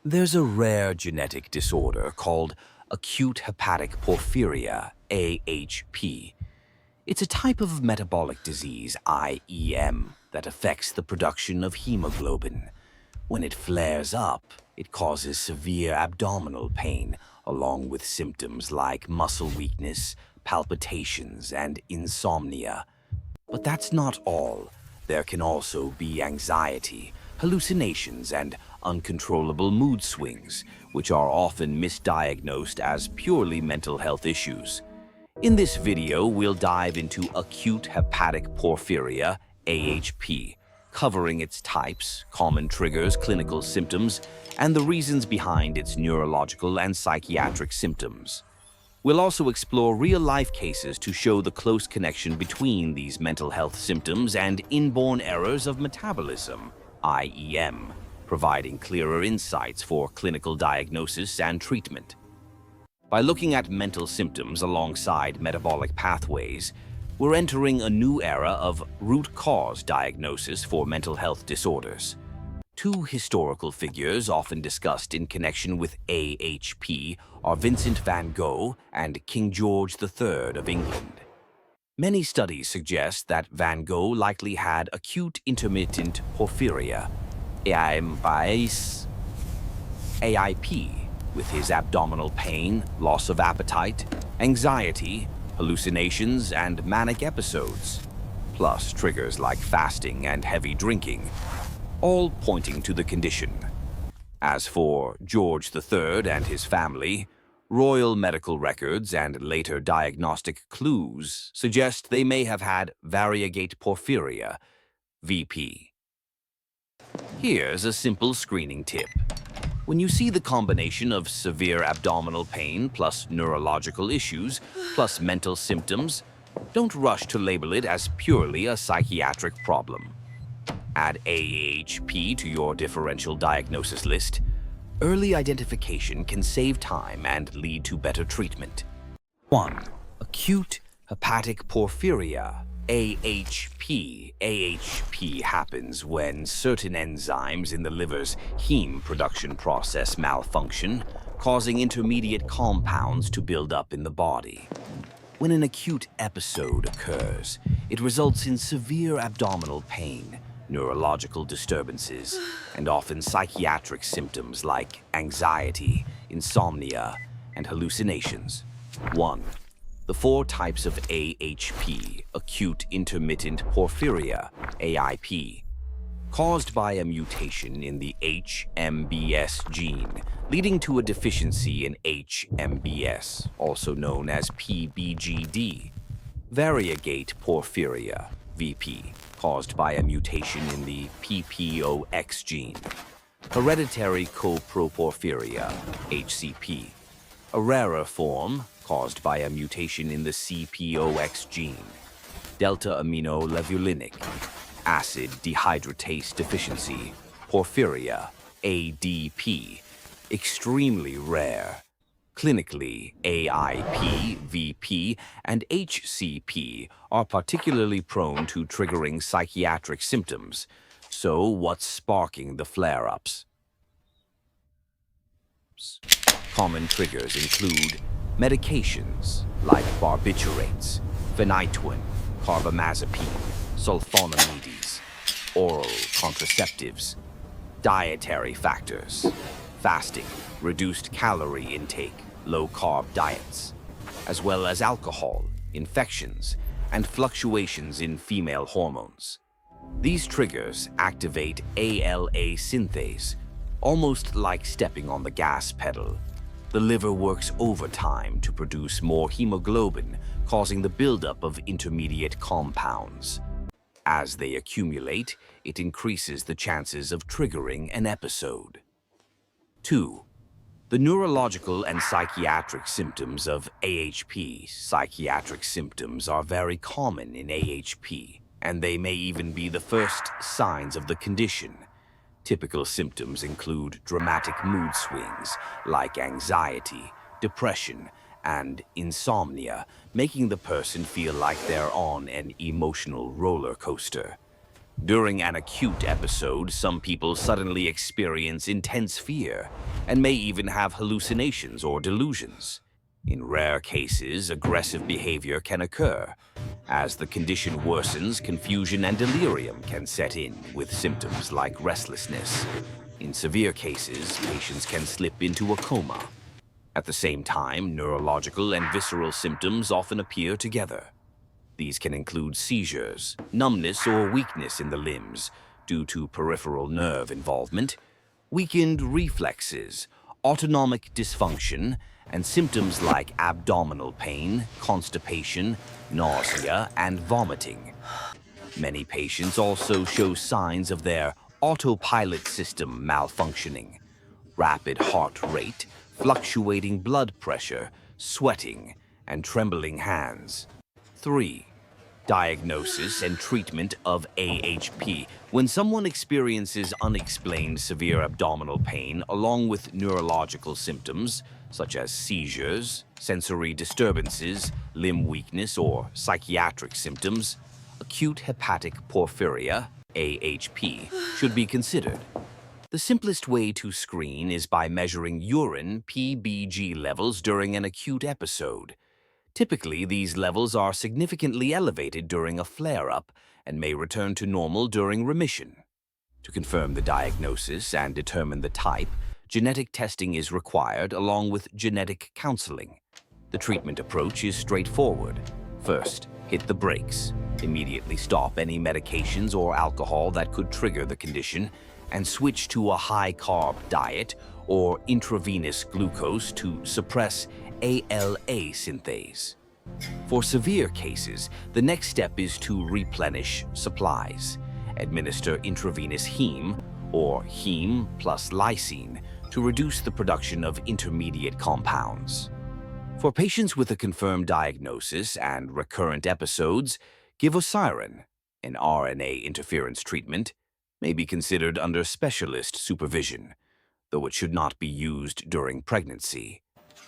There's a rare genetic disorder called Acute Hepatic Porphyria, AHP. It's a type of metabolic disease, IEM, that affects the production of hemoglobin. When it flares up, it causes severe abdominal pain, along with symptoms like muscle weakness, palpitations, and insomnia. But that's not all. There can also be anxiety, hallucinations, and uncontrollable mood swings, which are often misdiagnosed as purely mental health issues. In this video, we'll dive into acute hepatic porphyria, AHP, covering its types, common triggers, clinical symptoms, and the reasons behind its neurological and psychiatric symptoms. We'll also explore real-life cases to show the close connection between these mental health symptoms and inborn errors of metabolism, IEM, providing clearer insights for clinical diagnosis and treatment. By looking at mental symptoms alongside metabolic pathways, we're entering a new era of root cause diagnosis for mental health disorders. Two historical figures often discussed in connection with AHP are Vincent van Gogh and King George III of England. Many studies suggest that Van Gogh likely had acute intermittent porphyria, AIMs, AIP, with his abdominal pain, loss of appetite, anxiety, hallucinations, and manic episodes, plus triggers like fasting and heavy drinking, all pointing to the condition. As for George III and his family, royal medical records and later diagnostic clues suggest they may have had variegate porphyria, VP. Here's a simple screening tip. When you see the combination of severe abdominal pain plus neurological issues plus mental symptoms, don't rush to label it as purely a psychiatric problem. Add AHP to your differential diagnosis list. Early identification can save time and lead to better treatment. 1. Acute hepatic porphyria, AHP. AHP happens when certain enzymes in the liver's heme production process malfunction, causing intermediate compounds to build up in the body. When an acute episode occurs, it results in severe abdominal pain, neurological disturbances, and often psychiatric symptoms like anxiety, insomnia, and hallucinations. 1. The four types of AHP, acute intermittent porphyria, AIP, caused by a mutation in the HMBS gene, leading to a deficiency in HMBS, also known as PBGD. Variegate porphyria, VP, caused by a mutation in the PPOX gene. Hereditary coproporphyria, HCP, a rarer form caused by a mutation in the CPOX gene. Delta-aminolevulinic acid dehydratase deficiency, porphyria, ADP, extremely rare. Clinically, AIP, VP, and HCP are particularly prone to triggering psychiatric symptoms. So what's sparking the flare-ups? Common triggers include medications like barbiturates, phenytoin, carbamazepine, sulfonamides, oral contraceptives, dietary factors, fasting, reduced calorie intake, low-carb diets, as well as alcohol, infections, and fluctuations in female hormones. These triggers activate ALA synthase, almost like stepping on the gas pedal. The liver works overtime to produce more hemoglobin, causing the buildup of intermediate compounds. As they accumulate, it increases the chances of triggering an episode. 2. The neurological and psychiatric symptoms of AHP. Psychiatric symptoms are very common in AHP, and they may even be the first signs of the condition. Typical symptoms include dramatic mood swings like anxiety, depression, and insomnia, making the person feel like they're on an emotional roller coaster. During an acute episode, some people suddenly experience intense fear and may even have hallucinations or delusions. In rare cases, aggressive behavior can occur. As the condition worsens, confusion and delirium can set in, with symptoms like restlessness. In severe cases, patients can slip into a coma. At the same time, neurological and visceral symptoms often appear together. These can include seizures, numbness or weakness in the limbs due to peripheral nerve involvement, weakened reflexes, autonomic dysfunction, and symptoms like abdominal pain, constipation, nausea, and vomiting. Many patients also show signs of their autopilot system malfunctioning: rapid heart rate, fluctuating blood pressure, sweating, and trembling hands. 3. Diagnosis and treatment of AHP. When someone experiences unexplained severe abdominal pain along with neurological symptoms such as seizures, sensory disturbances, limb weakness, or psychiatric symptoms, acute hepatic porphyria, AHP, should be considered. The simplest way to screen is by measuring urine PBG levels during an acute episode. Typically, these levels are significantly elevated during a flare-up and may return to normal during remission. To confirm the diagnosis and determine the type, genetic testing is required along with genetic counseling. The treatment approach is straightforward. First, hit the brakes. Immediately stop any medications or alcohol that could trigger the condition and switch to a high-carb diet or intravenous glucose to suppress ALA synthase. For severe cases, the next step is to replenish supplies. Administer intravenous heme or heme plus lysine to reduce the production of intermediate compounds. For patients with a confirmed diagnosis and recurrent episodes, givosiran, an RNA interference treatment, may be considered under specialist supervision, though it should not be used during pregnancy.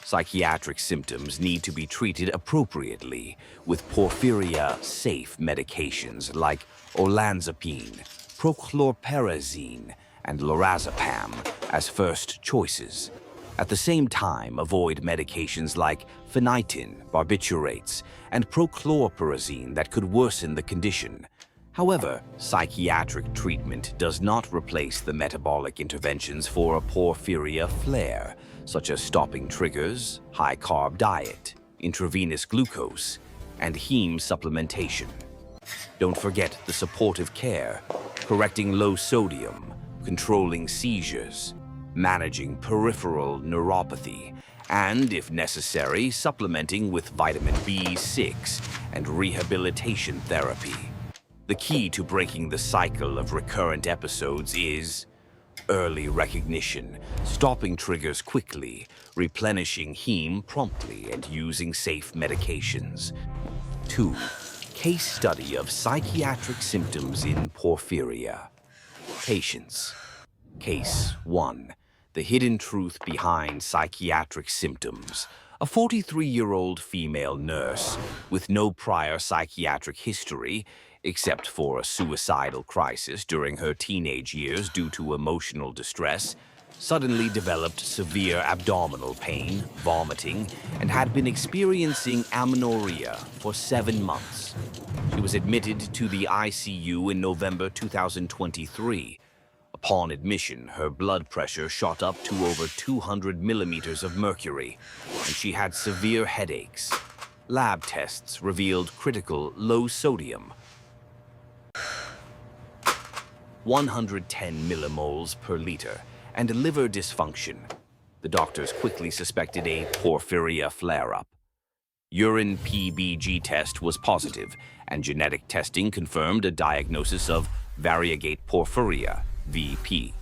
Psychiatric symptoms need to be treated appropriately with porphyria-safe medications like olanzapine, prochlorperazine, and lorazepam as first choices. At the same time, avoid medications like phenytoin, barbiturates, and prochlorperazine that could worsen the condition. However, psychiatric treatment does not replace the metabolic interventions for a porphyria flare, such as stopping triggers, high-carb diet, intravenous glucose, and heme supplementation. Don't forget the supportive care, correcting low sodium, controlling seizures, managing peripheral neuropathy, and, if necessary, supplementing with vitamin B6 and rehabilitation therapy. The key to breaking the cycle of recurrent episodes is early recognition, stopping triggers quickly, replenishing heme promptly, and using safe medications. 2. Case study of psychiatric symptoms in porphyria. Patients. Case 1. The hidden truth behind psychiatric symptoms. A 43-year-old female nurse with no prior psychiatric history, except for a suicidal crisis during her teenage years due to emotional distress, suddenly developed severe abdominal pain, vomiting, and had been experiencing amenorrhea for 7 months. She was admitted to the ICU in November 2023. Upon admission, her blood pressure shot up to over 200 millimeters of mercury, and she had severe headaches. Lab tests revealed critical low sodium, 110 millimoles per liter, and liver dysfunction. The doctors quickly suspected a porphyria flare-up. Urine PBG test was positive, and genetic testing confirmed a diagnosis of variegate porphyria, VP.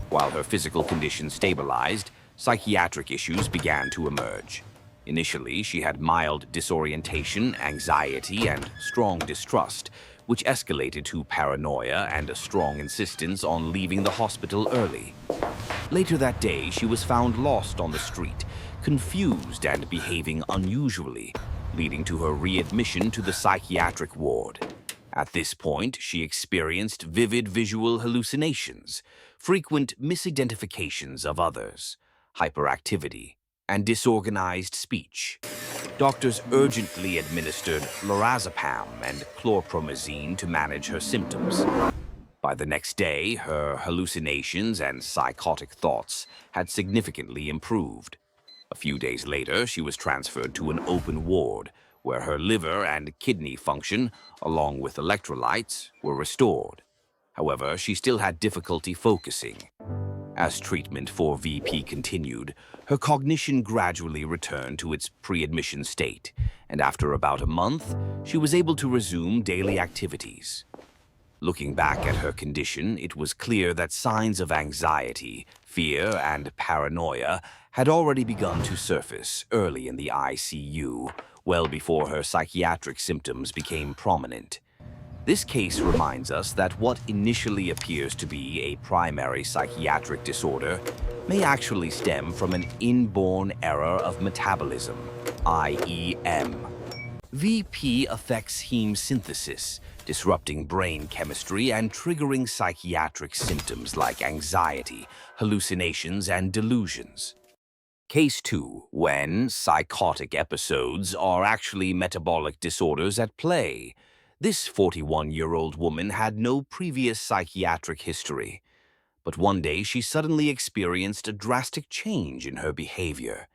While her physical condition stabilized, psychiatric issues began to emerge. Initially, she had mild disorientation, anxiety, and strong distrust, which escalated to paranoia and a strong insistence on leaving the hospital early. Later that day, she was found lost on the street, confused and behaving unusually, leading to her readmission to the psychiatric ward. At this point, she experienced vivid visual hallucinations, frequent misidentifications of others, hyperactivity, and disorganized speech. Doctors urgently administered lorazepam and chlorpromazine to manage her symptoms. By the next day, her hallucinations and psychotic thoughts had significantly improved. A few days later, she was transferred to an open ward where her liver and kidney function, along with electrolytes, were restored. However, she still had difficulty focusing. As treatment for VP continued, her cognition gradually returned to its pre-admission state, and after about a month, she was able to resume daily activities. Looking back at her condition, it was clear that signs of anxiety, fear, and paranoia had already begun to surface early in the ICU, well before her psychiatric symptoms became prominent. This case reminds us that what initially appears to be a primary psychiatric disorder may actually stem from an inborn error of metabolism, IEM. VP affects heme synthesis, disrupting brain chemistry and triggering psychiatric symptoms like anxiety, hallucinations, and delusions. Case 2, when psychotic episodes are actually metabolic disorders at play. This 41-year-old woman had no previous psychiatric history, but one day she suddenly experienced a drastic change in her behavior.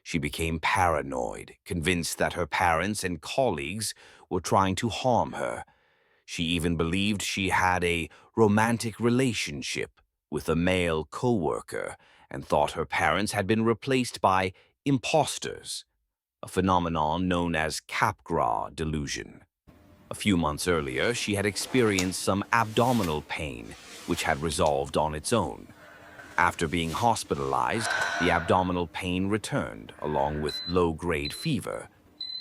She became paranoid, convinced that her parents and colleagues were trying to harm her. She even believed she had a romantic relationship with a male coworker and thought her parents had been replaced by imposters, a phenomenon known as Capgras delusion. A few months earlier, she had experienced some abdominal pain, which had resolved on its own. After being hospitalized, the abdominal pain returned, along with low-grade fever,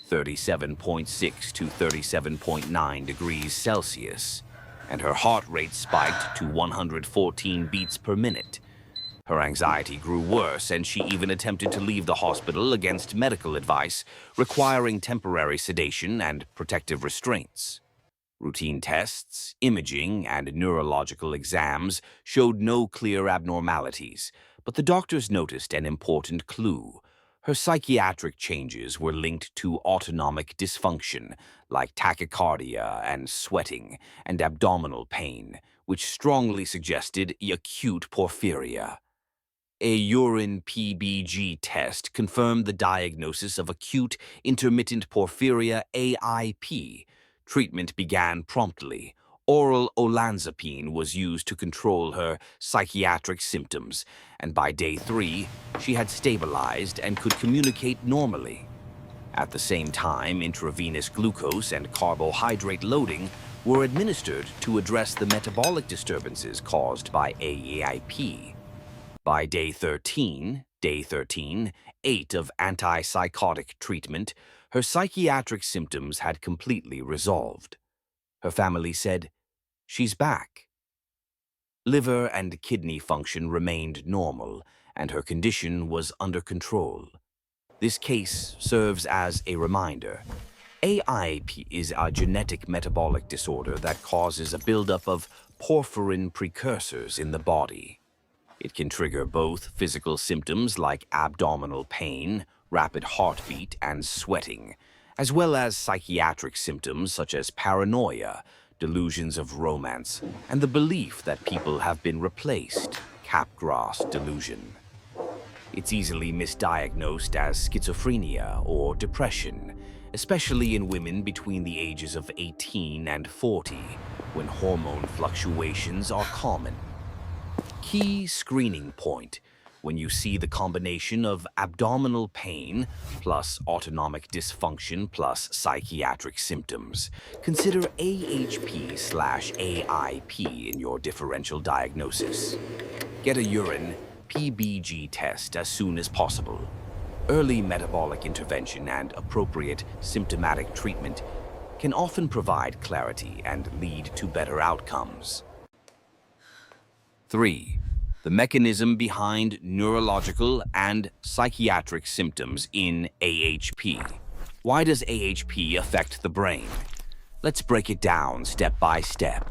37.6 to 37.9 degrees Celsius, and her heart rate spiked to 114 beats per minute. Her anxiety grew worse, and she even attempted to leave the hospital against medical advice, requiring temporary sedation and protective restraints. Routine tests, imaging, and neurological exams showed no clear abnormalities, but the doctors noticed an important clue. Her psychiatric changes were linked to autonomic dysfunction, like tachycardia and sweating, and abdominal pain, which strongly suggested acute porphyria. A urine PBG test confirmed the diagnosis of acute intermittent porphyria AIP. Treatment began promptly. Oral olanzapine was used to control her psychiatric symptoms, and by day 3, she had stabilized and could communicate normally. At the same time, intravenous glucose and carbohydrate loading were administered to address the metabolic disturbances caused by AIP. By day 13, 8 of antipsychotic treatment, her psychiatric symptoms had completely resolved. Her family said, "She's back." Liver and kidney function remained normal, and her condition was under control. This case serves as a reminder. AIP is a genetic metabolic disorder that causes a buildup of porphyrin precursors in the body. It can trigger both physical symptoms like abdominal pain, rapid heartbeat, and sweating, as well as psychiatric symptoms such as paranoia, delusions of romance, and the belief that people have been replaced, Capgras delusion. It's easily misdiagnosed as schizophrenia or depression, especially in women between the ages of 18 and 40, when hormone fluctuations are common. Key screening point: when you see the combination of abdominal pain plus autonomic dysfunction plus psychiatric symptoms, consider AHP/AIP in your differential diagnosis. Get a urine PBG test as soon as possible. Early metabolic intervention and appropriate symptomatic treatment can often provide clarity and lead to better outcomes. 3. The mechanism behind neurological and psychiatric symptoms in AHP. Why does AHP affect the brain? Let's break it down step by step.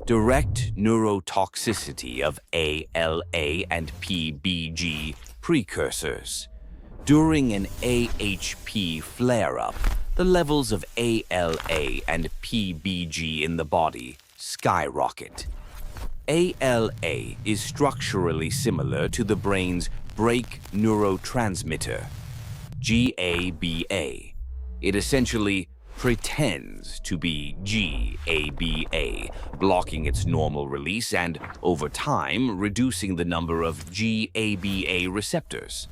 Direct neurotoxicity of ALA and PBG precursors. During an AHP flare-up, the levels of ALA and PBG in the body skyrocket. ALA is structurally similar to the brain's brake neurotransmitter, GABA. It essentially pretends to be GABA, blocking its normal release and, over time, reducing the number of GABA receptors.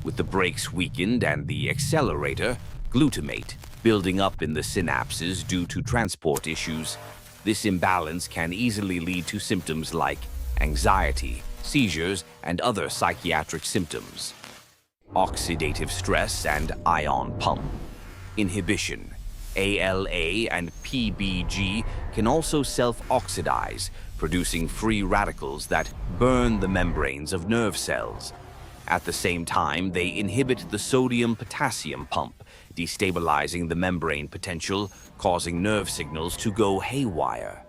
With the brakes weakened and the accelerator, glutamate, building up in the synapses due to transport issues, this imbalance can easily lead to symptoms like anxiety, seizures, and other psychiatric symptoms. Oxidative stress and ion pump. Inhibition. ALA and PBG can also self-oxidize, producing free radicals that burn the membranes of nerve cells. At the same time, they inhibit the sodium-potassium pump, destabilizing the membrane potential, causing nerve signals to go haywire.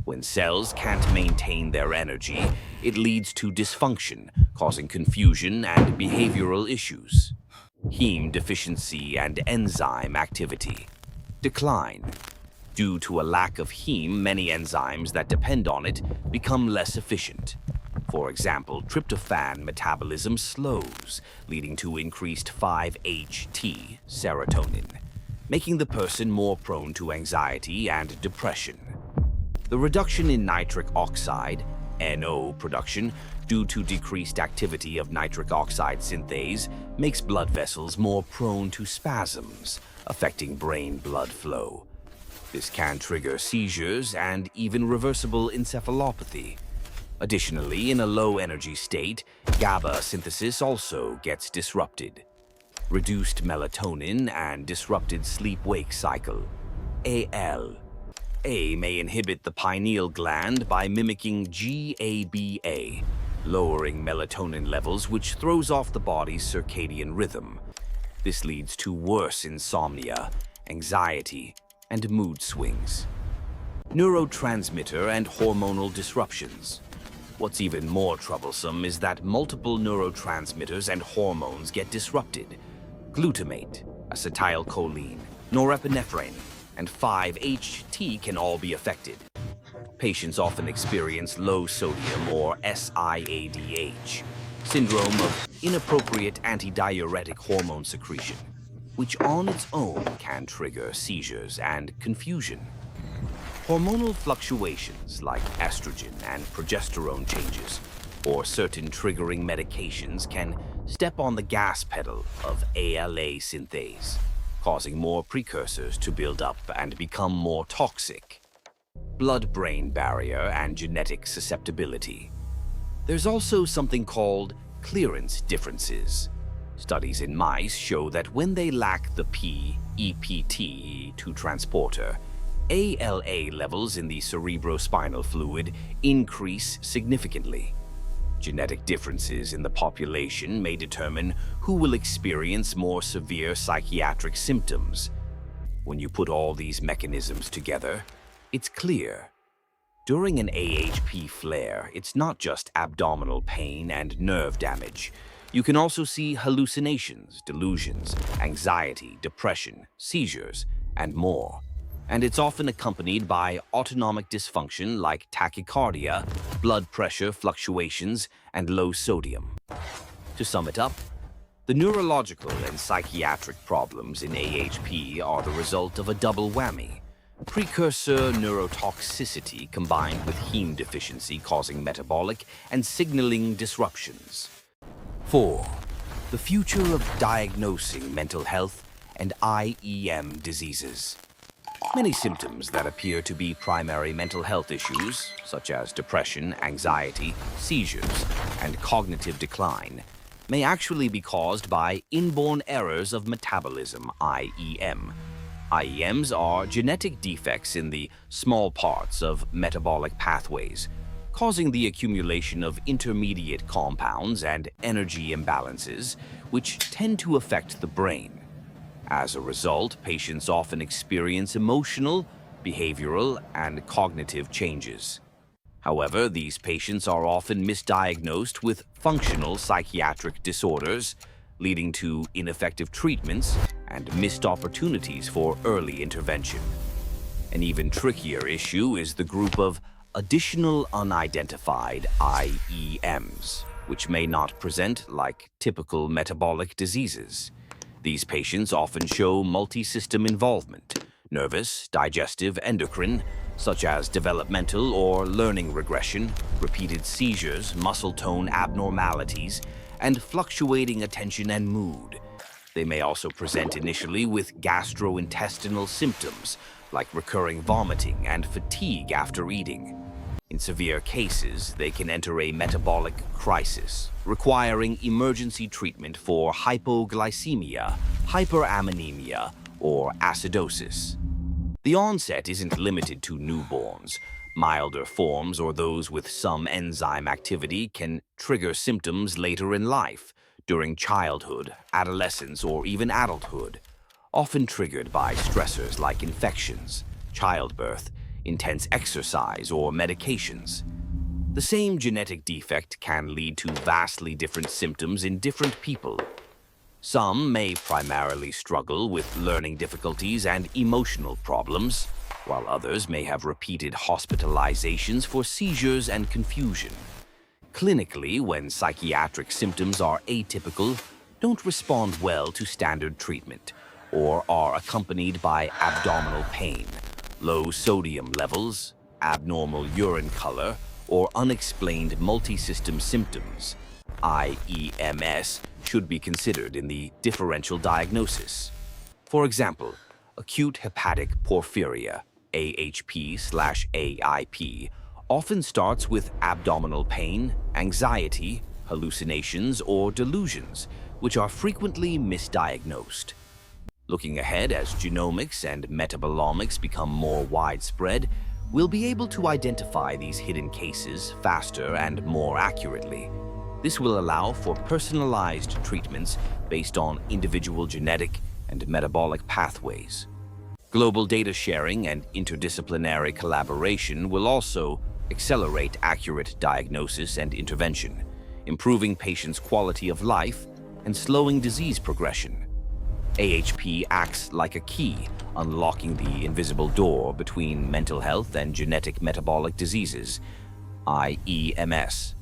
When cells can't maintain their energy, it leads to dysfunction, causing confusion and behavioral issues. Heme deficiency and enzyme activity. Decline. Due to a lack of heme, many enzymes that depend on it become less efficient. For example, tryptophan metabolism slows, leading to increased 5-HT serotonin, making the person more prone to anxiety and depression. The reduction in nitric oxide, NO, production due to decreased activity of nitric oxide synthase makes blood vessels more prone to spasms, affecting brain blood flow. This can trigger seizures and even reversible encephalopathy. Additionally, in a low-energy state, GABA synthesis also gets disrupted. Reduced melatonin and disrupted sleep-wake cycle. AL. A may inhibit the pineal gland by mimicking GABA, lowering melatonin levels, which throws off the body's circadian rhythm. This leads to worse insomnia, anxiety, and mood swings. Neurotransmitter and hormonal disruptions. What's even more troublesome is that multiple neurotransmitters and hormones get disrupted. Glutamate, acetylcholine, norepinephrine, and 5-HT can all be affected. Patients often experience low sodium or SIADH, syndrome of inappropriate antidiuretic hormone secretion, which on its own can trigger seizures and confusion. Hormonal fluctuations like estrogen and progesterone changes or certain triggering medications can step on the gas pedal of ALA synthase, causing more precursors to build up and become more toxic. Blood-brain barrier and genetic susceptibility. There's also something called clearance differences. Studies in mice show that when they lack the PEPT2 transporter, ALA levels in the cerebrospinal fluid increase significantly. Genetic differences in the population may determine who will experience more severe psychiatric symptoms. When you put all these mechanisms together, it's clear. During an AHP flare, it's not just abdominal pain and nerve damage. You can also see hallucinations, delusions, anxiety, depression, seizures, and more. And it's often accompanied by autonomic dysfunction like tachycardia, blood pressure fluctuations, and low sodium. To sum it up, the neurological and psychiatric problems in AHP are the result of a double whammy. Precursor neurotoxicity combined with heme deficiency causing metabolic and signaling disruptions. 4. The future of diagnosing mental health and IEM diseases. Many symptoms that appear to be primary mental health issues, such as depression, anxiety, seizures, and cognitive decline, may actually be caused by inborn errors of metabolism, IEM. IEMs are genetic defects in the small parts of metabolic pathways, causing the accumulation of intermediate compounds and energy imbalances, which tend to affect the brain. As a result, patients often experience emotional, behavioral, and cognitive changes. However, these patients are often misdiagnosed with functional psychiatric disorders, leading to ineffective treatments and missed opportunities for early intervention. An even trickier issue is the group of additional unidentified IEMs, which may not present like typical metabolic diseases. These patients often show multi-system involvement, nervous, digestive, endocrine, such as developmental or learning regression, repeated seizures, muscle tone abnormalities, and fluctuating attention and mood. They may also present initially with gastrointestinal symptoms, like recurring vomiting and fatigue after eating. In severe cases, they can enter a metabolic crisis, requiring emergency treatment for hypoglycemia, hyperammonemia, or acidosis. The onset isn't limited to newborns. Milder forms or those with some enzyme activity can trigger symptoms later in life, during childhood, adolescence, or even adulthood, often triggered by stressors like infections, childbirth, intense exercise, or medications. The same genetic defect can lead to vastly different symptoms in different people. Some may primarily struggle with learning difficulties and emotional problems, while others may have repeated hospitalizations for seizures and confusion. Clinically, when psychiatric symptoms are atypical, don't respond well to standard treatment, or are accompanied by abdominal pain, low sodium levels, abnormal urine color, or unexplained multi-system symptoms, IEMs should be considered in the differential diagnosis. For example, acute hepatic porphyria, AHP/AIP, often starts with abdominal pain, anxiety, hallucinations, or delusions, which are frequently misdiagnosed. Looking ahead, as genomics and metabolomics become more widespread, we'll be able to identify these hidden cases faster and more accurately. This will allow for personalized treatments based on individual genetic and metabolic pathways. Global data sharing and interdisciplinary collaboration will also accelerate accurate diagnosis and intervention, improving patients' quality of life and slowing disease progression. AHP acts like a key, unlocking the invisible door between mental health and genetic metabolic diseases, IEMs.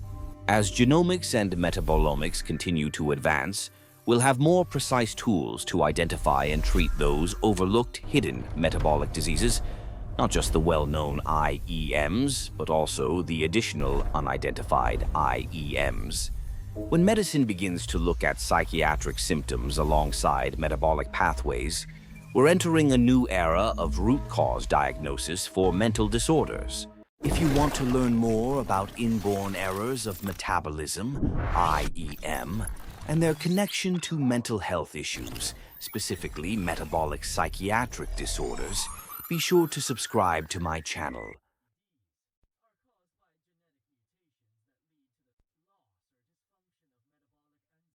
As genomics and metabolomics continue to advance, we'll have more precise tools to identify and treat those overlooked hidden metabolic diseases, not just the well-known IEMs, but also the additional unidentified IEMs. When medicine begins to look at psychiatric symptoms alongside metabolic pathways, we're entering a new era of root cause diagnosis for mental disorders. If you want to learn more about inborn errors of metabolism, IEM, and their connection to mental health issues, specifically metabolic psychiatric disorders, be sure to subscribe to my channel.